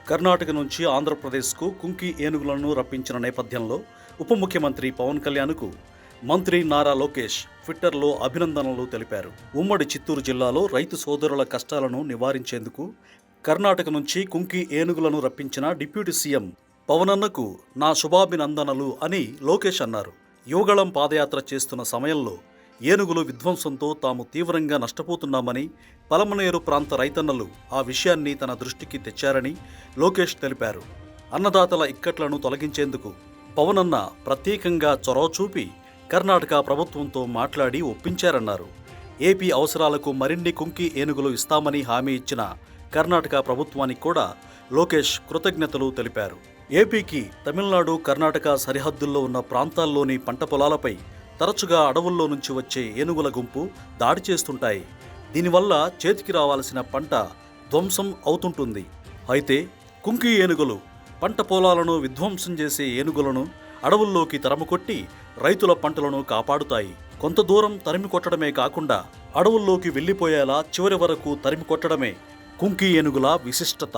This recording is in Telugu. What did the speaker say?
కర్ణాటక నుంచి ఆంధ్రప్రదేశ్కు కుంకి ఏనుగులను రప్పించిన నేపథ్యంలో ఉప ముఖ్యమంత్రి పవన్ కళ్యాణ్కు మంత్రి నారా లోకేష్ ట్విట్టర్లో అభినందనలు తెలిపారు. ఉమ్మడి చిత్తూరు జిల్లాలో రైతు సోదరుల కష్టాలను నివారించేందుకు కర్ణాటక నుంచి కుంకి ఏనుగులను రప్పించిన డిప్యూటీ సీఎం పవనన్నకు నా శుభాభినందనలు అని లోకేష్ అన్నారు. యువగళం పాదయాత్ర చేస్తున్న సమయంలో ఏనుగులు విధ్వంసంతో తాము తీవ్రంగా నష్టపోతున్నామని, పలమనేరు ప్రాంత రైతన్నలు ఆ విషయాన్ని తన దృష్టికి తెచ్చారని లోకేష్ తెలిపారు. అన్నదాతల ఇక్కట్లను తొలగించేందుకు పవనన్న ప్రత్యేకంగా చొరవ చూపి కర్ణాటక ప్రభుత్వంతో మాట్లాడి ఒప్పించారన్నారు. ఏపీ అవసరాలకు మరిన్ని కుంకి ఏనుగులు ఇస్తామని హామీ ఇచ్చిన కర్ణాటక ప్రభుత్వానికి కూడా లోకేష్ కృతజ్ఞతలు తెలిపారు. ఏపీకి తమిళనాడు, కర్ణాటక సరిహద్దుల్లో ఉన్న ప్రాంతాల్లోని పంట పొలాలపై తరచుగా అడవుల్లో నుంచి వచ్చే ఏనుగుల గుంపు దాడి చేస్తుంటాయి. దీనివల్ల చేతికి రావాల్సిన పంట ధ్వంసం అవుతుంటుంది. అయితే కుంకి ఏనుగులు పంట పొలాలను విధ్వంసం చేసే ఏనుగులను అడవుల్లోకి తరముకొట్టి రైతుల పంటలను కాపాడుతాయి. కొంత దూరం తరిమి కొట్టడమే కాకుండా అడవుల్లోకి వెళ్లిపోయేలా చివరి వరకు తరిమి కొట్టడమే కుంకి ఏనుగుల విశిష్టత.